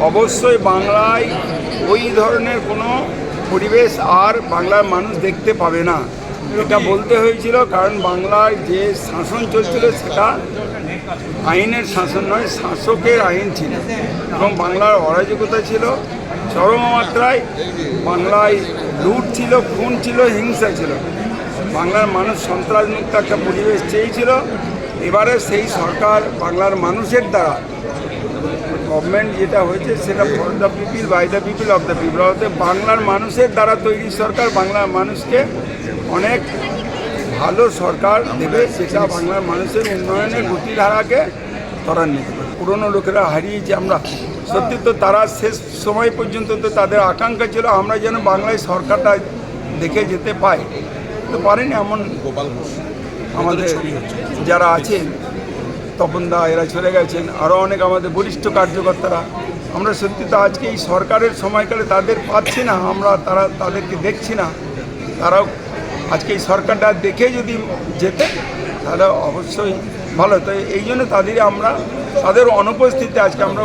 অবশ্যই বাংলায় ওই ধরনের কোনো পরিবেশ আর বাংলার মানুষ দেখতে পাবে না। এটা বলতে হয়েছিল কারণ বাংলায় যে শাসন চলছিল সেটা আইনের শাসন নয়, শাসকের আইন ছিল এবং বাংলার অরাজকতা ছিল চরম মাত্রায়। বাংলায় লুট ছিল, খুন ছিল, হিংসা ছিল। বাংলার মানুষ সন্ত্রাসমুক্ত একটা পরিবেশ চেয়েছিল। এবারে সেই সরকার বাংলার মানুষের দ্বারা গভর্নমেন্ট যেটা হয়েছে সেটা for the people, by the people, of the people, অর্থাৎ বাংলার মানুষের দ্বারা তৈরি সরকার বাংলার মানুষকে অনেক ভালো সরকার দেবে, সেটা বাংলার মানুষের উন্নয়নের গতিধারাকে ত্বরান্বিত করে। পুরনো লোকেরা হারিয়েছে আমরা, সত্যি তো তারা শেষ সময় পর্যন্ত তো তাদের আকাঙ্ক্ষা ছিল আমরা যেন বাংলায় সরকারটা দেখে যেতে পাই, তো পারেনি। এমন আমাদের যারা আছেন তপনদা এরা চলে গেছেন, আরও অনেক আমাদের বরিষ্ঠ কার্যকর্তারা, আমরা সত্যি তো আজকে এই সরকারের সময়কালে তাদের পাচ্ছি না, আমরা তাদেরকে দেখছি না। তারাও আজকে এই সরকারটা দেখে যদি যেতে তাহলে অবশ্যই ভালো। তো এই জন্য তাদের অনুপস্থিতিতে আজকে আমরা